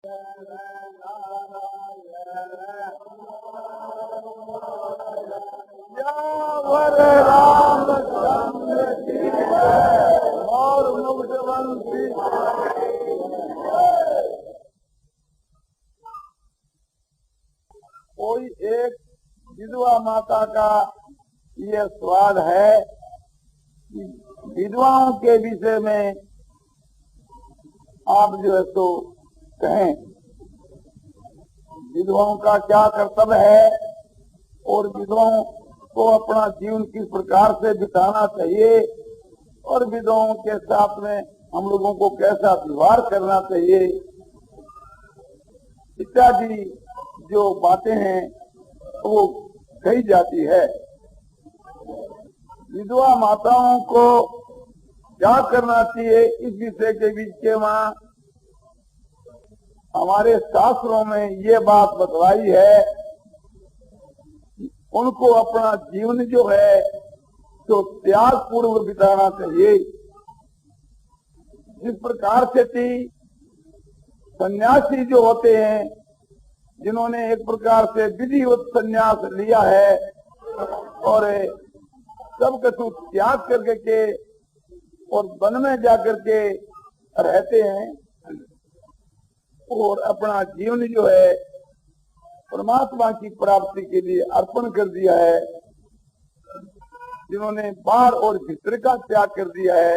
यावर रामचंद्र की और मुख्यमंत्री कोई एक विधवा माता का ये सवाल है कि विधवाओं के विषय में आप जो है तो कहें, विधवाओं का क्या कर्तव्य है और विधवाओं को अपना जीवन किस प्रकार से बिताना चाहिए और विधवाओं के साथ में हम लोगों को कैसा व्यवहार करना चाहिए इत्यादि जो बातें हैं वो कही जाती है। विधवा माताओं को क्या करना चाहिए इस विषय के बीच के वहाँ हमारे शास्त्रों में ये बात बतलाई है कि उनको अपना जीवन जो है तो त्याग पूर्व बिताना चाहिए। जिस प्रकार से कि सन्यासी जो होते हैं जिन्होंने एक प्रकार से विधिवत संन्यास लिया है और सब कुछ त्याग करके के और वन में जाकर के रहते हैं और अपना जीवन जो है परमात्मा की प्राप्ति के लिए अर्पण कर दिया है, जिन्होंने बाहर और भीतर का त्याग कर दिया है।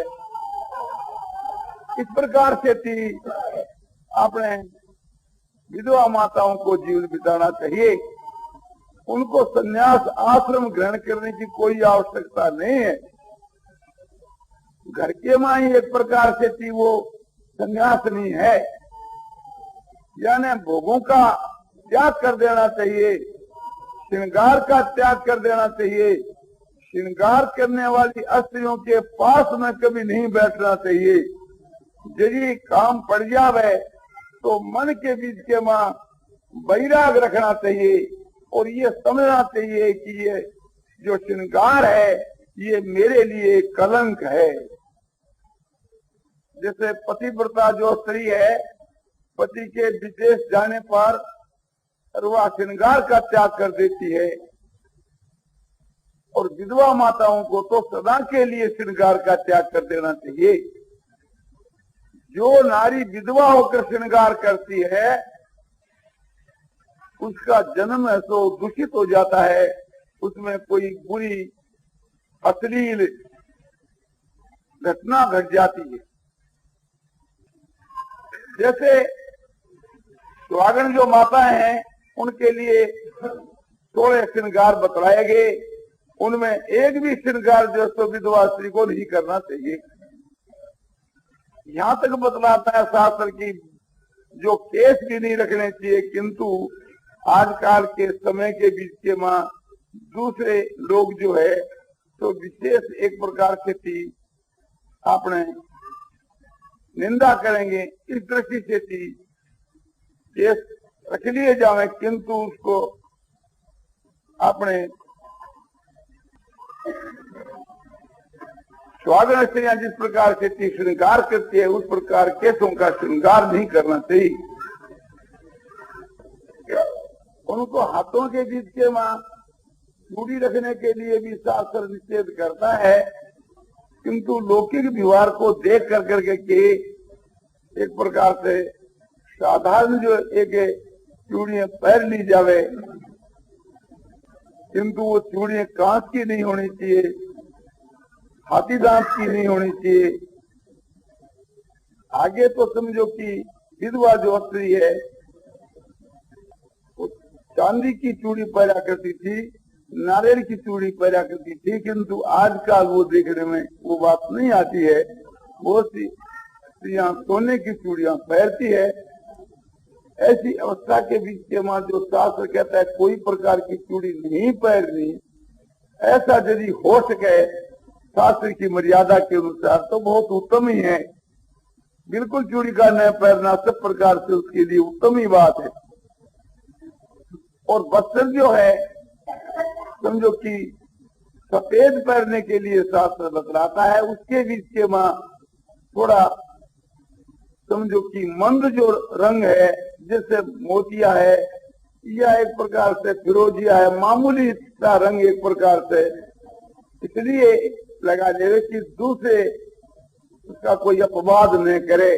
इस प्रकार से थी अपने विधवा माताओं को जीवन बिताना चाहिए। उनको संन्यास आश्रम ग्रहण करने की कोई आवश्यकता नहीं है। घर के मां ही एक प्रकार से थी वो संन्यास नहीं है, यानी भोगों का त्याग कर देना चाहिए, श्रृंगार का त्याग कर देना चाहिए। श्रृंगार करने वाली स्त्रियों के पास में कभी नहीं बैठना चाहिए। यदि काम पड़ जावे तो मन के बीच के मां वैराग रखना चाहिए और ये समझना चाहिए कि ये जो श्रृंगार है ये मेरे लिए कलंक है। जैसे पतिव्रता जो स्त्री है पति के विदेश जाने पर वह श्रृंगार का त्याग कर देती है और विधवा माताओं को तो सदा के लिए श्रृंगार का त्याग कर देना चाहिए। जो नारी विधवा होकर श्रृंगार करती है उसका जन्म है तो दूषित हो जाता है, उसमें कोई बुरी अश्लील घटना घट जाती है। जैसे सुहागन जो माताएं हैं उनके लिए थोड़े श्रृंगार बतलाए गए, उनमें एक भी श्रृंगार जो तो विधवा स्त्री को नहीं करना चाहिए। यहाँ तक बतलाता है शास्त्र की जो केस भी नहीं रखने चाहिए, किंतु आजकल के समय के बीच के मां दूसरे लोग जो है तो विशेष एक प्रकार से थी अपने निंदा करेंगे, इस दृष्टि से थी केस रख लिए जावे, किंतु उसको अपने सुहागन स्त्रियां जिस प्रकार से थी श्रृंगार करती है उस प्रकार केसों का श्रृंगार नहीं करना चाहिए। उनको हाथों के बीच के मां चूड़ी रखने के लिए भी शास्त्र निषेध करता है, किंतु लौकिक व्यवहार को देख कर करके के एक प्रकार से साधारण जो एक चूड़ियां पहन ली जावे, किंतु वो चूड़ियां कांच की नहीं होनी चाहिए, हाथी दांत की नहीं होनी चाहिए। आगे तो समझो कि विधवा जो स्त्री है वो चांदी की चूड़ी पहना करती थी, नारियल की चूड़ी पहना करती थी, किंतु आजकल वो देखने में वो बात नहीं आती है। बहुत सी स्त्रियां सोने की चूड़ियां पहनती है। ऐसी अवस्था के बीच के मां जो शास्त्र कहता है कोई प्रकार की चूड़ी नहीं पहननी, ऐसा यदि हो सके शास्त्र की मर्यादा के अनुसार तो बहुत उत्तम ही है। बिल्कुल चूड़ी का न पहनना सब प्रकार से उसके लिए उत्तम ही बात है। और वस्त्र जो है समझो कि सफेद पहनने के लिए शास्त्र बतलाता है, उसके बीच के मां थोड़ा समझो कि मंद जो रंग है जैसे मोतिया है या एक प्रकार से फिरोजिया है, मामूली सा रंग एक प्रकार से इसलिए लगा देवे कि दूसरे उसका कोई अपवाद न करे,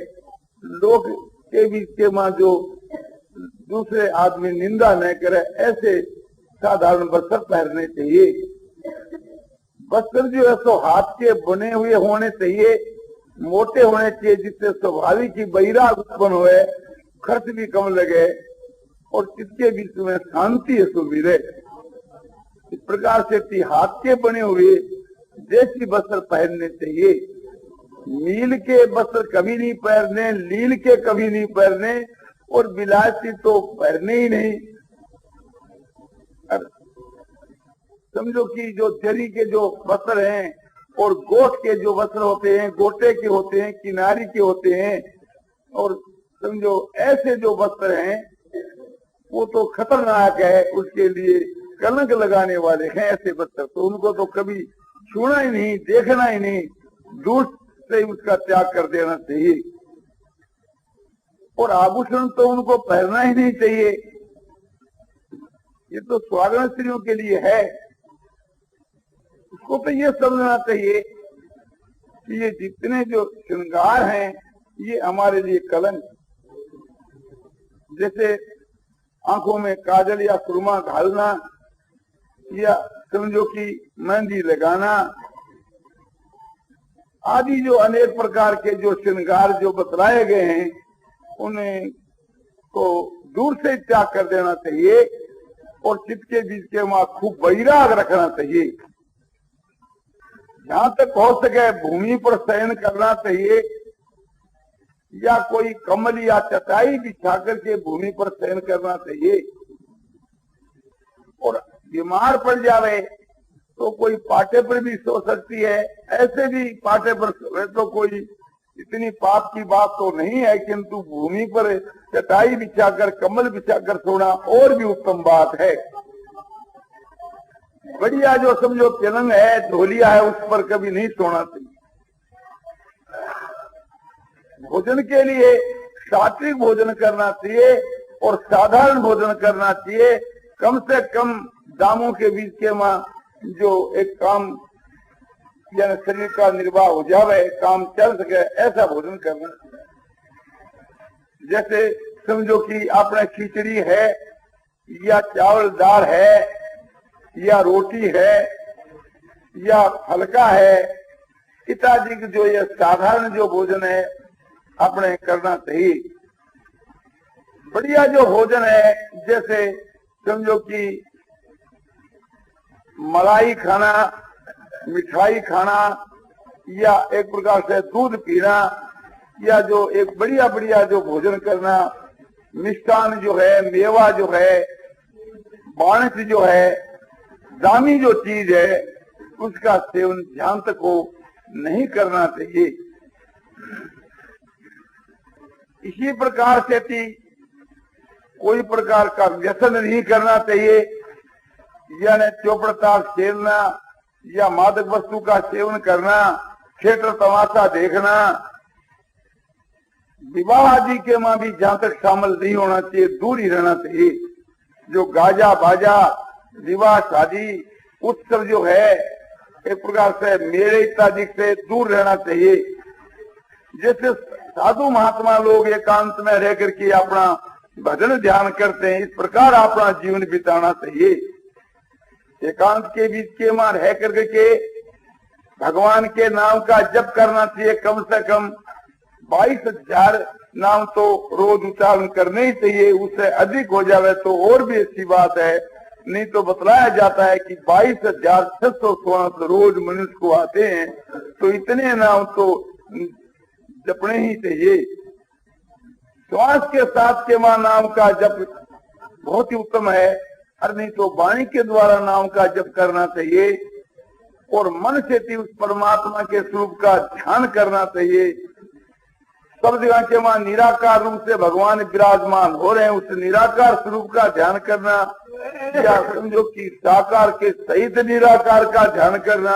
लोग के बीच के मां जो दूसरे आदमी निंदा न करे, ऐसे साधारण वस्त्र पहनने चाहिए। वस्त्र जो है सो हाथ के बने हुए होने चाहिए, मोटे होने चाहिए, जिससे स्वाभाविक ही वैराग उत्पन्न हुए, खर्च भी कम लगे और चित्त बीच में शांति है सो मिले। इस प्रकार से हाथ के बने हुए देसी वस्त्र पहनने चाहिए। मील के वस्त्र कभी नहीं पहनने, लील के कभी नहीं पहनने और विलासी तो पहनने ही नहीं। समझो कि जो जरी के जो वस्त्र हैं और गोट के जो वस्त्र होते हैं, गोटे के होते हैं, किनारी के होते हैं, और समझो ऐसे जो वस्त्र हैं वो तो खतरनाक है, उसके लिए कलंक लगाने वाले हैं ऐसे वस्त्र, तो उनको तो कभी छूना ही नहीं, देखना ही नहीं, दूर से उसका त्याग कर देना चाहिए। और आभूषण तो उनको पहनना ही नहीं चाहिए, ये तो स्वागण स्त्रियों के लिए है। उसको तो ये समझना चाहिए कि ये जितने जो श्रृंगार हैं ये हमारे लिए कलंक, जैसे आंखों में काजल या सुरमा घालना या समझो कि मेहंदी लगाना आदि जो अनेक प्रकार के जो श्रृंगार जो बतलाए गए हैं उन्हें को दूर से त्याग कर देना चाहिए और चित्त के बीच के वहां खूब वैराग रखना चाहिए। जहां तक हो सके भूमि पर शयन करना चाहिए या कोई कमल या चटाई बिछा करके भूमि पर शयन करना चाहिए। और बीमार पड़ जावे तो कोई पाटे पर भी सो सकती है, ऐसे भी पाटे पर सोए तो कोई इतनी पाप की बात तो नहीं है, किंतु भूमि पर चटाई बिछाकर कमल बिछाकर सोना और भी उत्तम बात है। बढ़िया जो समझो पलंग है, ढोलिया है, उस पर कभी नहीं सोना चाहिए। भोजन के लिए सात्विक भोजन करना चाहिए और साधारण भोजन करना चाहिए। कम से कम दामों के बीच के मां जो एक काम यानी शरीर का निर्वाह हो जावे, काम चल सके, ऐसा भोजन करना चाहिए। जैसे समझो कि आपने खिचड़ी है या चावल दाल है या रोटी है या हल्का है इत्यादि जो ये साधारण जो भोजन है अपने करना चाहिए। बढ़िया जो भोजन है जैसे समझो कि मलाई खाना, मिठाई खाना या एक प्रकार से दूध पीना या जो एक बढ़िया बढ़िया जो भोजन करना, मिष्टान जो है, मेवा जो है, बाणस जो है, दामी जो चीज है उसका सेवन ध्यान तक को नहीं करना चाहिए। इसी प्रकार से कोई प्रकार का व्यसन नहीं करना चाहिए, यानी चौपड़ता खेलना या मादक वस्तु का सेवन करना, थिएटर तमाशा देखना, विवाह आदि के मां भी जहां तक शामिल नहीं होना चाहिए, दूर ही रहना चाहिए। जो गाजा बाजा, विवाह शादी, उत्सव जो है एक प्रकार से मेले इत्यादि से दूर रहना चाहिए। जैसे साधु महात्मा लोग एकांत में रह करके अपना भजन ध्यान करते हैं, इस प्रकार अपना जीवन बिताना चाहिए। एकांत के बीच के मां रह करके भगवान के नाम का जप करना चाहिए। कम से कम 22,000 नाम तो रोज उच्चारण करने ही चाहिए, उससे अधिक हो जावे तो और भी अच्छी बात है। नहीं तो बतलाया जाता है कि 22,616 रोज मनुष्य को आते हैं, तो इतने नाम तो जपने ही चाहिए। श्वास के साथ के मां नाम का जप बहुत ही उत्तम है, और नहीं तो वाणी के द्वारा नाम का जप करना चाहिए और मन से उस परमात्मा के स्वरूप का ध्यान करना चाहिए। सब जगह के मां निराकार रूप से भगवान विराजमान हो रहे हैं, उस निराकार स्वरूप का ध्यान करना या समझो कि साकार के सहित निराकार का ध्यान करना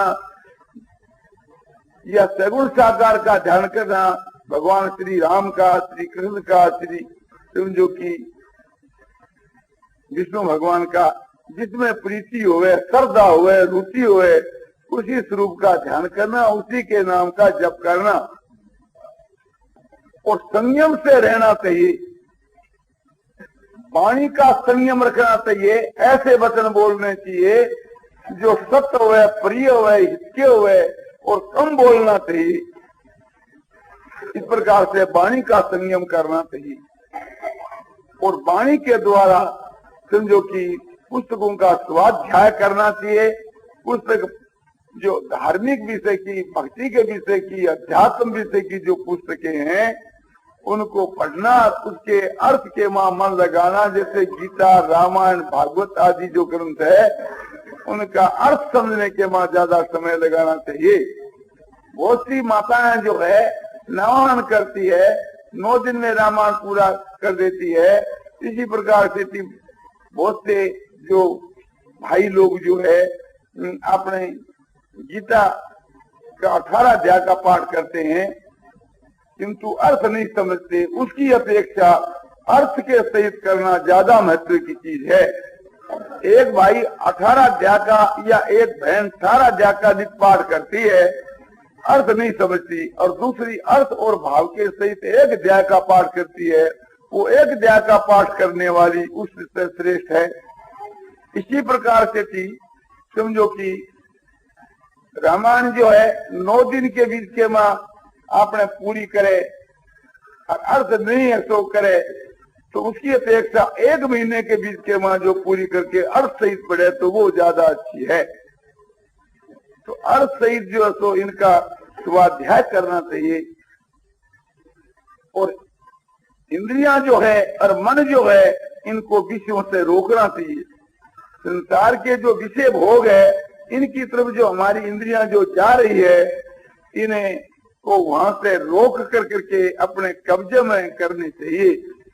या सगुण साकार का ध्यान करना, भगवान श्री राम का, श्री कृष्ण का, श्री समझो कि विष्णु भगवान का जिसमें प्रीति होवे, श्रद्धा होवे, रुचि होवे, उसी स्वरूप का ध्यान करना, उसी के नाम का जप करना और संयम से रहना चाहिए। वाणी का संयम रखना चाहिए, ऐसे वचन बोलने चाहिए जो सत्य हुए, प्रिय हुए, हितके हुए और कम बोलना चाहिए। इस प्रकार से वाणी का संयम करना चाहिए और वाणी के द्वारा समझो कि पुस्तकों का स्वाध्याय करना चाहिए। पुस्तक जो धार्मिक विषय की, भक्ति के विषय की, अध्यात्म विषय की जो पुस्तकें हैं उनको पढ़ना, उसके अर्थ के मां मन लगाना। जैसे गीता, रामायण, भागवत आदि जो ग्रंथ है उनका अर्थ समझने के मां ज्यादा समय लगाना चाहिए। बहुत सी माताएं जो है नवान करती है, 9 दिन में रामायण पूरा कर देती है। इसी प्रकार से बहुत से जो भाई लोग जो है अपने गीता का 18 अध्याय का पाठ करते हैं किंतु अर्थ नहीं समझते। उसकी अपेक्षा अर्थ के सहित करना ज्यादा महत्व की चीज है। एक भाई 18 अध्याय का या एक बहन 18 अध्याय का नित्य पाठ करती है, अर्थ नहीं समझती, और दूसरी अर्थ और भाव के सहित एक अध्याय का पाठ करती है, वो एक अध्याय का पाठ करने वाली उससे श्रेष्ठ है। इसी प्रकार से थी समझो कि रामायण जो है 9 दिन के बीच के मां आपने पूरी करे और अर्थ नहीं है तो करे, तो उसकी अपेक्षा 1 महीने के बीच के मां जो पूरी करके अर्थ सहित पढ़े तो वो ज्यादा अच्छी है। तो अर्थ सहित जो है तो इनका स्वाध्याय करना चाहिए और इंद्रियां जो है और मन जो है इनको विषयों से रोकना चाहिए। संसार के जो विषय भोग है इनकी तरफ जो हमारी इंद्रियां जो जा रही है इन्हें को वहां से रोक कर करके अपने कब्जे में करनी चाहिए।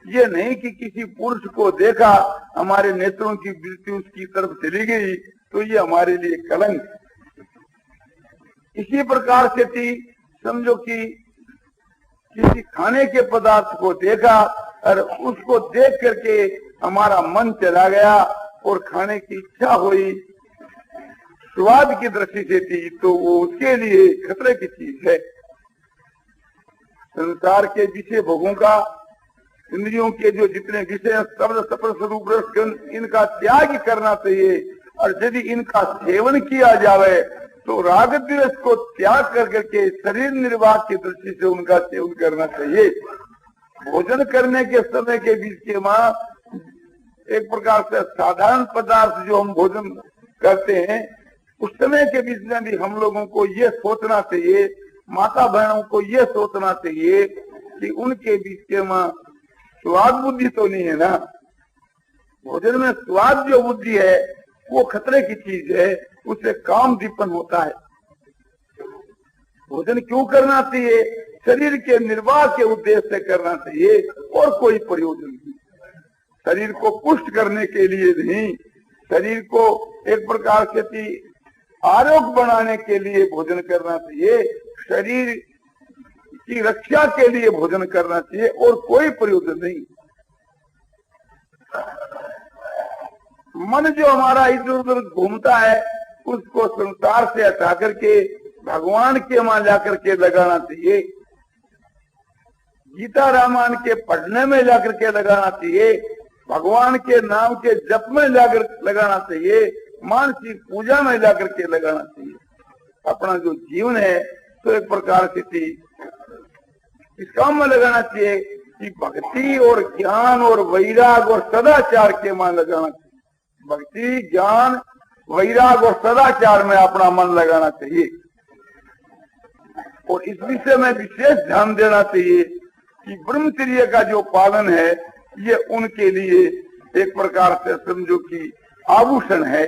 ये नहीं कि किसी पुरुष को देखा, हमारे नेत्रों की दृष्टि उसकी तरफ चली गई तो ये हमारे लिए कलंक। इसी प्रकार से थी समझो कि किसी खाने के पदार्थ को देखा और उसको देख करके हमारा मन चला गया और खाने की इच्छा हुई, स्वाद की दृष्टि से थी, तो वो उसके लिए खतरे की चीज है। संसार के विषय भोगों का, इंद्रियों के जो जितने विषय शब्द स्पर्श रूप रस इनका त्याग करना चाहिए और यदि इनका सेवन किया जाए तो राग द्वेष को त्याग कर करके शरीर निर्वाह की दृष्टि से उनका सेवन करना चाहिए। भोजन करने के समय के बीच के मां एक प्रकार से साधारण पदार्थ जो हम भोजन करते हैं उस समय के बीच में भी हम लोगों को ये सोचना चाहिए, माता बहनों को ये सोचना चाहिए कि उनके बीच के मां स्वाद बुद्धि तो नहीं है ना। भोजन में स्वाद जो बुद्धि है वो खतरे की चीज है, उससे काम दीपन होता है। भोजन क्यों करना चाहिए? शरीर के निर्वाह के उद्देश्य से करना चाहिए और कोई प्रयोजन नहीं। शरीर को पुष्ट करने के लिए नहीं, शरीर को एक प्रकार से आरोग्य बनाने के लिए भोजन करना चाहिए, शरीर की रक्षा के लिए भोजन करना चाहिए और कोई प्रयोजन नहीं। मन जो हमारा इधर उधर घूमता है उसको संसार से हटा करके भगवान के वहां जाकर के लगाना चाहिए, गीता रामायण के पढ़ने में जाकर के लगाना चाहिए, भगवान के नाम के जप में जाकर लगाना चाहिए, मानसिक पूजा में जाकर के लगाना चाहिए। अपना जो जीवन है तो एक प्रकार से इस काम में लगाना चाहिए कि भक्ति और ज्ञान और वैराग और सदाचार के मन लगाना चाहिए। भक्ति, ज्ञान, वैराग और सदाचार में अपना मन लगाना चाहिए और इस विषय में विशेष ध्यान देना चाहिए कि ब्रह्मचर्य का जो पालन है ये उनके लिए एक प्रकार से समझो कि आभूषण है।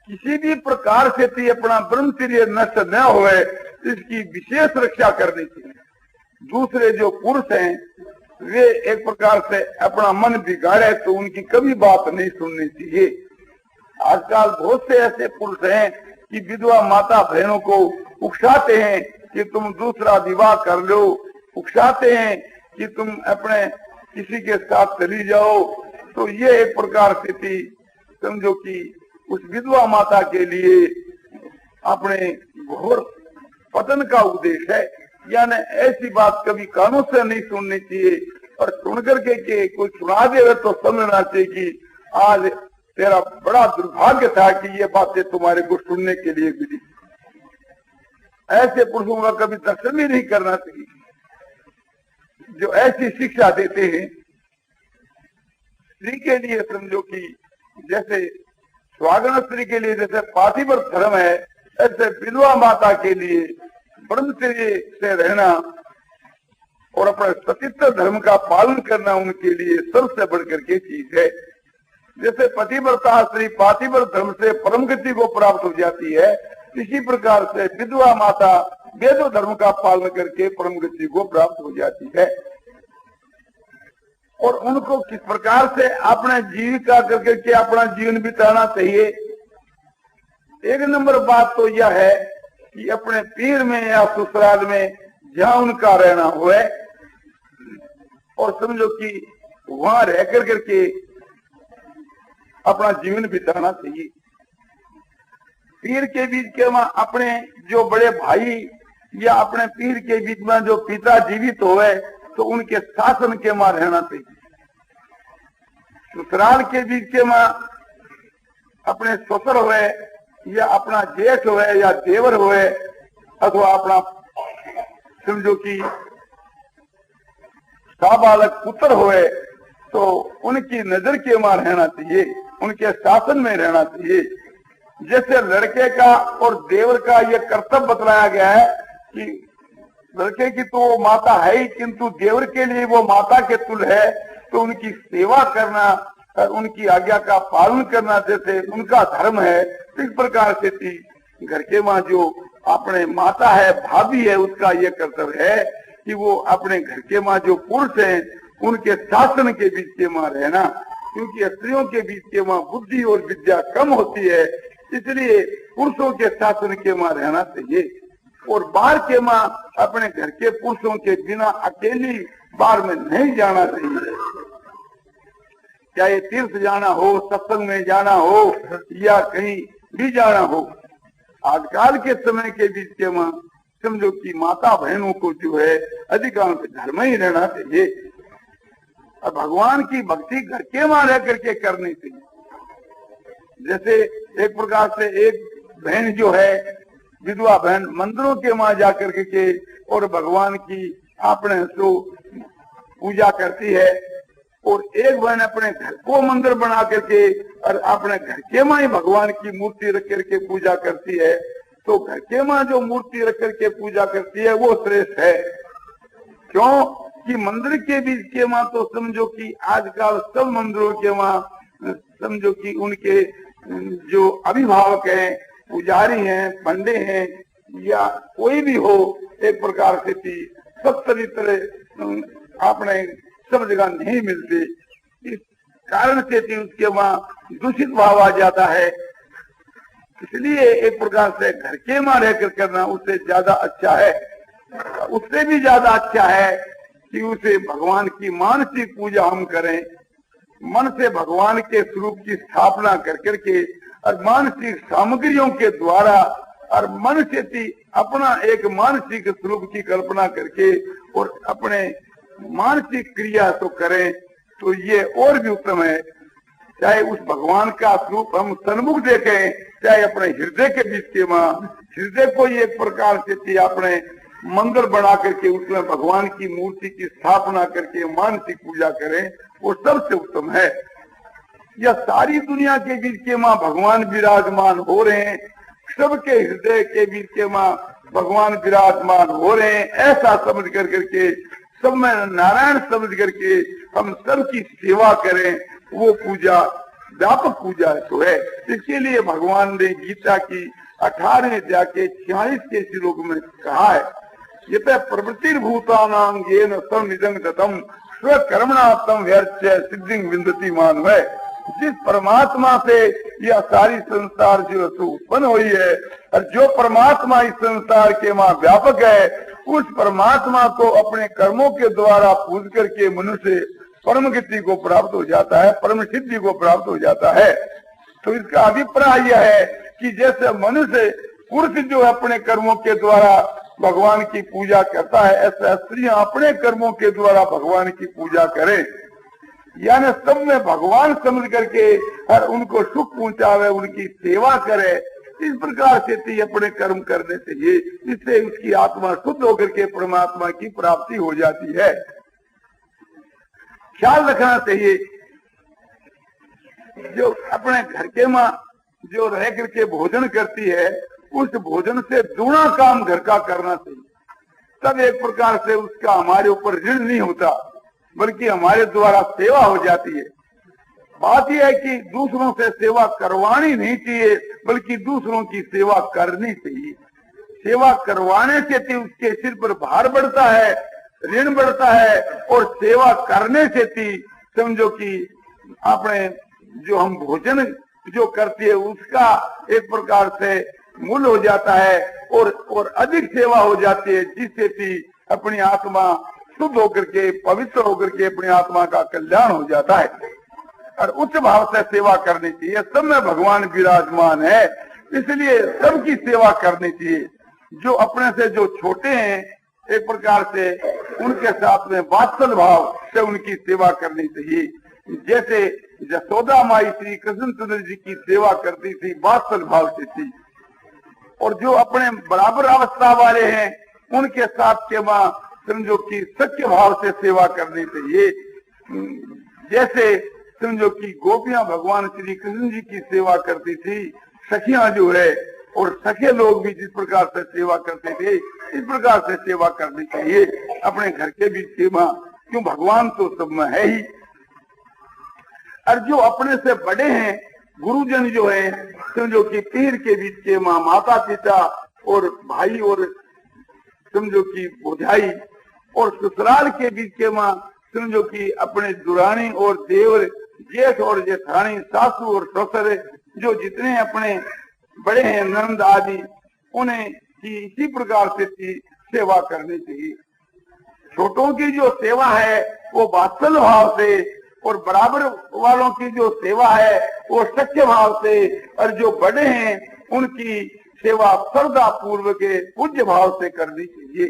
किसी भी प्रकार से भी अपना ब्रह्मचर्य नष्ट न होए इसकी विशेष रक्षा करनी चाहिए। दूसरे जो पुरुष हैं वे एक प्रकार से अपना मन बिगाड़े तो उनकी कभी बात नहीं सुननी चाहिए। आजकल बहुत से ऐसे पुरुष हैं कि विधवा माता बहनों को उकसाते हैं कि तुम दूसरा विवाह कर लो, उकसाते हैं कि तुम अपने किसी के साथ चली जाओ, तो ये एक प्रकार से थी समझो कि उस विधवा माता के लिए अपने घोर पतन का उपदेश है। यानी ऐसी बात कभी कानों से नहीं सुननी चाहिए, और सुन करके के कोई सुना दे तो समझना चाहिए कि आज तेरा बड़ा दुर्भाग्य था कि ये बातें तुम्हारे को सुनने के लिए मिली। ऐसे पुरुषों का कभी दर्शन भी नहीं करना चाहिए जो ऐसी शिक्षा देते हैं। स्त्री के लिए समझो कि जैसे स्वागण स्त्री के लिए जैसे पातिव्रत धर्म है, ऐसे विधवा माता के लिए ब्रह्मचर्य से रहना और अपने सतीत्व धर्म का पालन करना उनके लिए सबसे बढ़कर के चीज है। जैसे पतिव्रता स्त्री पातिव्रत धर्म से परम गति को प्राप्त हो जाती है, इसी प्रकार से विधवा माता वेदो धर्म का पालन करके परम गति को प्राप्त हो जाती है। और उनको किस प्रकार से अपने जीविका करके के अपना जीवन बिताना चाहिए। एक नंबर बात तो यह है कि अपने पीर में या ससुराल में जहां उनका रहना हुए, और समझो कि वहां रह करके अपना जीवन बिताना चाहिए। पीर के बीच के वहां अपने जो बड़े भाई या अपने पीर के बीच में जो पिता जीवित हुए तो उनके शासन के वहां रहना चाहिए। ससुराल के बीच के वहां अपने ससुर हुए या अपना जेठ हुए या देवर हुए अथवा अपना समझो कि साबालक पुत्र हुए, तो उनकी नजर के वहां रहना चाहिए, उनके शासन में रहना चाहिए। जैसे लड़के का और देवर का यह कर्तव्य बतलाया गया है कि लड़के की तो माता है ही, किंतु देवर के लिए वो माता के तुल्य है, तो उनकी सेवा करना और उनकी आज्ञा का पालन करना जैसे उनका धर्म है, इस प्रकार से थी घर के वहां जो अपने माता है, भाभी है, उसका ये कर्तव्य है कि वो अपने घर के वहां जो पुरुष हैं उनके शासन के बीच के वहां रहना, क्योंकि स्त्रियों के बीच के वहां बुद्धि और विद्या कम होती है, इसलिए पुरुषों के शासन के वहां रहना चाहिए। और बाहर के वहां अपने घर के पुरुषों के बिना अकेली बाहर में नहीं जाना चाहिए, चाहे तीर्थ जाना हो, सत्संग में जाना हो या कहीं भी जाना हो। आजकल के समय के बीच के वहां समझो कि माता बहनों को जो है अधिकांश घर में ही रहना चाहिए और भगवान की भक्ति घर के वहां रह करके करनी चाहिए। जैसे एक प्रकार से एक बहन जो है विधवा बहन मंदिरों के वहां जाकर के और भगवान की अपने तो पूजा करती है, और एक बहन अपने घर को मंदिर बना करके और अपने घर के वहां ही भगवान की मूर्ति रख करके पूजा करती है, तो घर के वहां जो मूर्ति रख करके पूजा करती है वो श्रेष्ठ है। क्यों कि मंदिर के बीच के वहां तो समझो कि आजकल सब मंदिरों के वहां समझो कि उनके जो अभिभावक हैं, पुजारी हैं, पंडे हैं या कोई भी हो, एक प्रकार से थी सब चरित्र अपने सब जगह नहीं मिलते, इस कारण से थी उसके वहां दूषित भाव आ जाता है। इसलिए एक प्रकार से घर के वहां रहकर करना उससे ज्यादा अच्छा है। उससे भी ज्यादा अच्छा है कि उसे भगवान की मानसिक पूजा हम करें, मन से भगवान के स्वरूप की स्थापना कर करके और मानसिक सामग्रियों के द्वारा और मन से अपना एक मानसिक स्वरूप की कल्पना करके और अपने मानसिक क्रिया तो करें, तो ये और भी उत्तम है। चाहे उस भगवान का स्वरूप हम सन्मुख देखें, चाहे अपने हृदय के बीच के वहां हृदय को एक प्रकार से अपने मंदिर बना करके उसमें भगवान की मूर्ति की स्थापना करके मानसिक पूजा करें, वो सबसे उत्तम है। यह सारी दुनिया के बीच के वहां भगवान विराजमान हो रहे हैं, सबके हृदय के बीच के वहां भगवान विराजमान हो रहे हैं, ऐसा समझ कर करके सब में नारायण समझ करके हम सबकी सेवा करें, वो पूजा व्यापक पूजा तो है। इसके लिए भगवान ने गीता की 18वें अध्याय के 46 के श्लोक में कहा है, ये प्रवृत्तिर्भूतानां येन तम इदं ततम स्वकर्मणात्म व्यर्थ सिद्धि विन्दति मान है। जिस परमात्मा से यह सारी संसार जो उत्पन्न हुई है और जो परमात्मा इस संसार के वहां व्यापक है, उस परमात्मा को अपने कर्मों के द्वारा पूज करके मनुष्य परम गति को प्राप्त हो जाता है, परम सिद्धि को प्राप्त हो जाता है। तो इसका अभिप्राय यह है कि जैसे मनुष्य पुरुष जो अपने कर्मों के द्वारा भगवान की पूजा करता है, ऐसा स्त्रियां अपने कर्मों के द्वारा भगवान की पूजा करें, यानी सब में भगवान समझ करके हर उनको सुख पहुंचावे, उनकी सेवा करे। इस प्रकार से अपने कर्म करने चाहिए, इससे उसकी आत्मा शुद्ध होकर के परमात्मा की प्राप्ति हो जाती है। ख्याल रखना चाहिए, जो अपने घर के माँ जो रह करके भोजन करती है, उस भोजन से दुना काम घर का करना चाहिए। तब एक प्रकार से उसका हमारे ऊपर ऋण नहीं होता, बल्कि हमारे द्वारा सेवा हो जाती है। बात यह है कि दूसरों से सेवा करवानी नहीं चाहिए, बल्कि दूसरों की सेवा करनी चाहिए। सेवा करवाने से उसके सिर पर भार बढ़ता है, ऋण बढ़ता है, और सेवा करने से समझो कि अपने जो हम भोजन जो करती है उसका एक प्रकार से मूल्य हो जाता है, और अधिक सेवा हो जाती है, जिससे अपनी आत्मा शुद्ध होकर के पवित्र होकर के अपनी आत्मा का कल्याण हो जाता है। और उच्च भाव से सेवा करनी चाहिए। सब में भगवान विराजमान है, इसलिए सबकी सेवा करनी चाहिए। जो अपने से जो छोटे हैं, एक प्रकार से उनके साथ में वात्सल भाव से उनकी सेवा करनी चाहिए। जैसे यशोदा माई श्री कृष्णचंद्र जी की सेवा करती थी, वात्सल भाव से थी। और जो अपने बराबर अवस्था वाले हैं, उनके साथ के माँ समझो कि सच्चे भाव से सेवा करनी चाहिए। जैसे समझो कि गोपियां भगवान श्री कृष्ण जी की सेवा करती थी, सखियां जो है, और सखे लोग भी जिस प्रकार से सेवा करते थे, इस प्रकार से सेवा करनी चाहिए अपने घर के भी सेवा, क्यों भगवान तो सब में है ही। और जो अपने से बड़े हैं, गुरुजन जो है, समझो कि पीर के बीच के माँ, माता पिता और भाई, और समझो कि बुझाई, और ससुराल के बीच के माँ, समझो कि अपने दुरानी और देवर, जेठ और जेठानी, सासू और ससुर, जो जितने अपने बड़े हैं, नंद आदि, उन्हें की इसी प्रकार से सेवा करनी चाहिए। छोटों की जो सेवा है वो वात्सल भाव से, और बराबर वालों की जो सेवा है वो सच्चे भाव से, और जो बड़े हैं उनकी सेवा श्रद्धा पूर्वक पूज्य भाव से करनी चाहिए।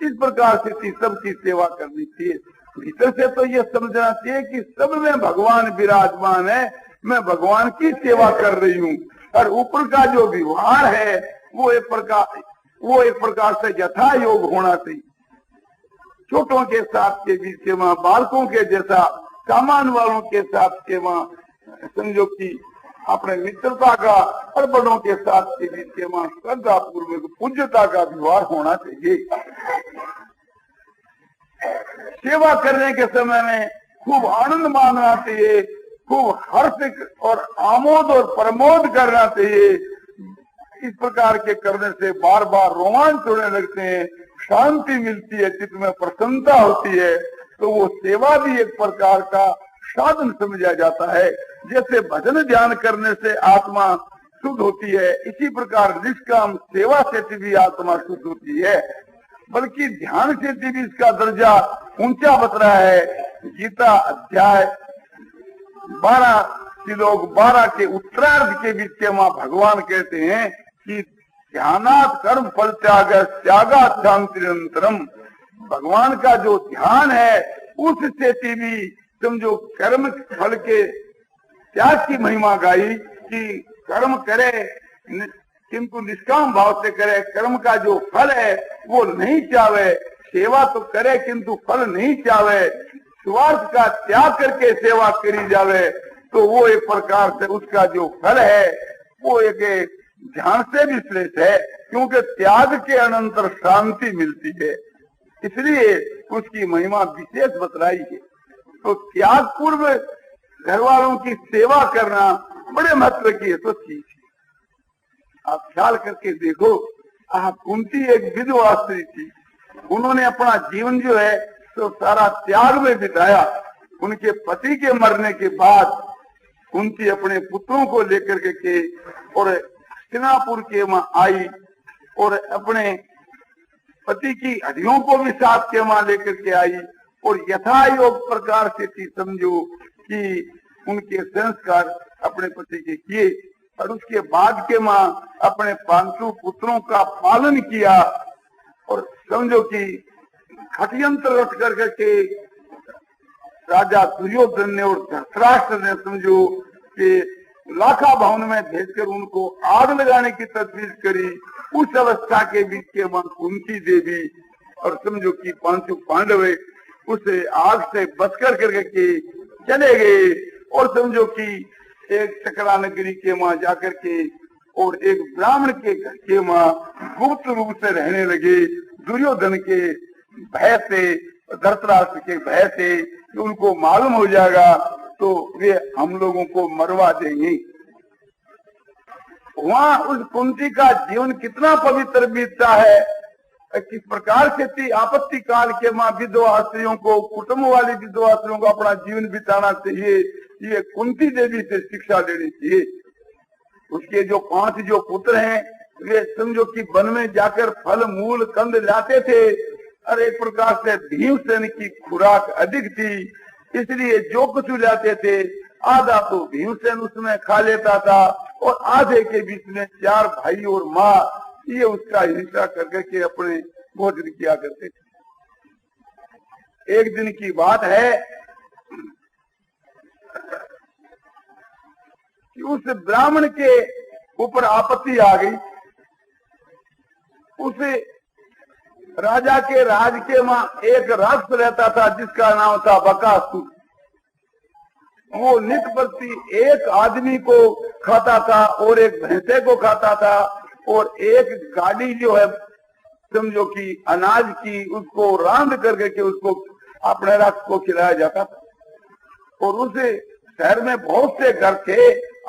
इस प्रकार से सबकी सेवा करनी चाहिए। भीतर से तो ये समझना चाहिए कि सब में भगवान विराजमान है, मैं भगवान की सेवा कर रही हूँ। और ऊपर का जो व्यवहार है वो एक प्रकार से यथा योग होना चाहिए। छोटों के साथ के बीच के माँ, बालकों के जैसा, सामान वालों के साथ के माँ, समझो कि अपने मित्रता का, और बड़ों के साथ के बीच के माँ श्रद्धा पूर्वक पूज्यता का व्यवहार होना चाहिए। सेवा करने के समय में खूब आनंद मानना चाहिए, खूब हर्ष और आमोद और प्रमोद करना चाहिए। इस प्रकार के करने से बार बार रोमांच होने लगते हैं, शांति मिलती है, चित्त में प्रसन्नता होती है। तो वो सेवा भी एक प्रकार का साधन समझा जाता है। जैसे भजन ध्यान करने से आत्मा शुद्ध होती है, इसी प्रकार निष्काम सेवा से भी आत्मा शुद्ध होती है। बल्कि ध्यान से भी इसका दर्जा ऊंचा बत रहा है। गीता अध्याय 12 श्लोक 12 के उत्तरार्ध के बीच के माँ भगवान कहते हैं कि ध्यानात् कर्म फल त्यागात् शांति निरंतरम। भगवान का जो ध्यान है उससे भी समझो कर्म फल के त्याग की महिमा गाई कि कर्म करे किंतु निष्काम भाव से करे, कर्म का जो फल है वो नहीं चाहे, सेवा तो करे किंतु फल नहीं चाहे, स्वार्थ का त्याग करके सेवा करी जावे, तो वो एक प्रकार से उसका जो फल है वो एक ध्यान से भी श्रेष्ठ है, क्योंकि त्याग के अनंतर शांति मिलती है, इसलिए उसकी महिमा विशेष बतलाई है। तो त्याग पूर्व घर वालों की सेवा करना बड़े महत्व की है। तो ठीक है, आप ख्याल करके देखो, कुंती एक विधवा स्त्री थी, उन्होंने अपना जीवन जो है तो सारा त्याग में बिताया। उनके पति के मरने के बाद कुंती अपने पुत्रों को लेकर के और हस्तिनापुर के वहां आई और अपने पति की हड्डियों को भी साथ के मां लेकर के आई और यथा योग प्रकार से थी, समझो कि उनके संस्कार अपने पति के किए और उसके बाद के मां अपने 5 पुत्रों का पालन किया और समझो कि खटयंत्र रच करके राजा दुर्योधन ने और धृतराष्ट्र ने समझो कि लाखा भवन में भेजकर उनको आग लगाने की तजवीज करी। उस अवस्था के बीच के मां कुंती देवी और समझो कि 5 पांडव उसे आग से बच कर करके चले गए और समझो कि एक सकरा नगरी के मां जाकर के और एक ब्राह्मण के घर के मां गुप्त रूप से रहने लगे। दुर्योधन के भय से, धृतराष्ट्र के भय से कि उनको मालूम हो जाएगा तो वे हम लोगों को मरवा देंगे। वहाँ उस कुंती का जीवन कितना पवित्र बीतता है, किस प्रकार से थी आपत्ति काल के मां विधवा स्त्रियों को, कुटुंब वाली विधवा स्त्रियों को अपना जीवन बिताना चाहिए, ये कुंती देवी से शिक्षा लेनी चाहिए। उसके जो 5 जो पुत्र हैं वे समझो कि वन में जाकर फल मूल कंद लाते थे और एक प्रकार से भीमसेन की खुराक अधिक थी, इसलिए जो कुछ लाते थे आधा तो भीमसेन उसमें खा लेता था और आधे के बीच में 4 भाई और माँ ये उसका हिस्सा करके के अपने भोजन किया करते थे। एक दिन की बात है कि उस ब्राह्मण के ऊपर आपत्ति आ गई। उसे राजा के राज के मां एक राक्षस रहता था जिसका नाम था बकासुर। वो नित्य प्रति एक आदमी को खाता था और एक भैंसे को खाता था और एक गाड़ी जो है समझो कि अनाज की उसको रांध करके के उसको अपने राक्षस को खिलाया जाता था। और उसे शहर में बहुत से घर थे।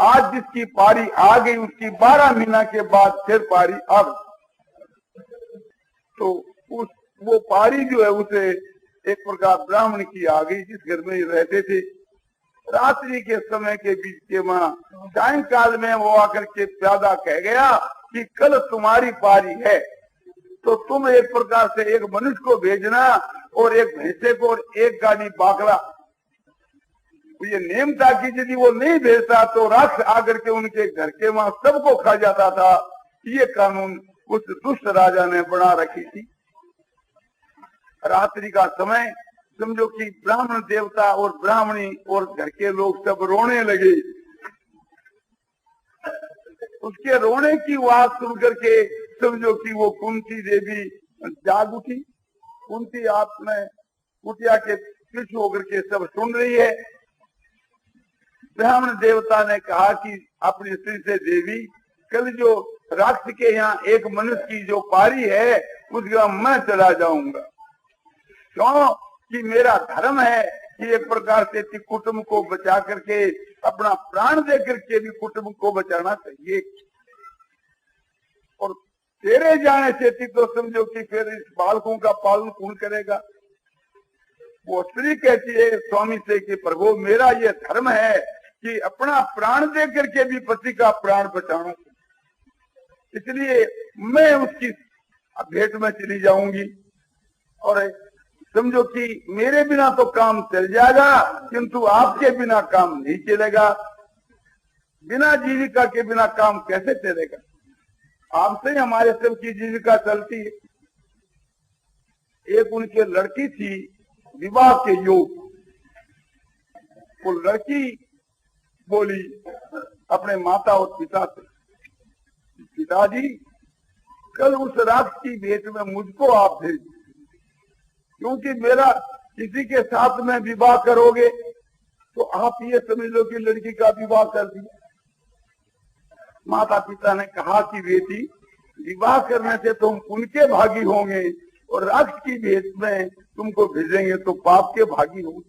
आज जिसकी पारी आ गई उसकी 12 महीना के बाद फिर पारी आ गई। तो वो पारी जो है उसे एक प्रकार ब्राह्मण की आ गई जिस घर में रहते थे। रात्रि के समय के बीच के मां सायंकाल में वो आकर के प्यादा कह गया कि कल तुम्हारी पारी है तो तुम एक प्रकार से एक मनुष्य को भेजना और एक भैंसे को और एक गाड़ी बाकड़ा। ये नियम था कि यदि वो नहीं भेजता तो राक्षस आकर के उनके घर के मां सबको खा जाता था। ये कानून उस दुष्ट राजा ने बना रखी थी। रात्रि का समय समझो कि ब्राह्मण देवता और ब्राह्मणी और घर के लोग सब रोने लगे। उसके रोने की आवाज सुन करके समझो कि वो कुंती देवी जाग उठी। कुंती आपने कुटिया के पीछे होकर के सब सुन रही है। ब्राह्मण देवता ने कहा कि अपनी स्त्री से देवी कल जो राक्षस के यहाँ एक मनुष्य की जो पारी है उसका मैं चला जाऊंगा, क्यों कि मेरा धर्म है कि एक प्रकार से कुटुंब को बचा करके अपना प्राण दे करके भी कुटुंब को बचाना चाहिए। और तेरे जाने से तो समझो कि फिर इस बालकों का पालन कौन करेगा। वो स्त्री कहती है स्वामी से कि प्रभु मेरा ये धर्म है कि अपना प्राण दे करके भी पति का प्राण बचाऊं, इसलिए मैं उसकी भेंट में चली जाऊंगी। और समझो कि मेरे बिना तो काम चल जाएगा किंतु आपके बिना काम नहीं चलेगा। बिना जीविका के बिना काम कैसे चलेगा? आपसे ही हमारे सबकी जीविका चलती है। एक उनके लड़की थी विवाह के योग। वो लड़की बोली अपने माता और पिता से, पिताजी कल उस राक्षस की भेंट में मुझको आप भेज, क्योंकि मेरा किसी के साथ में विवाह करोगे तो आप ये समझ लो कि लड़की का विवाह कर दिया। माता पिता ने कहा कि बेटी विवाह करने से तुम उनके भागी होंगे और राक्षस की भेंट में तुमको भेजेंगे तो पाप के भागी होंगे।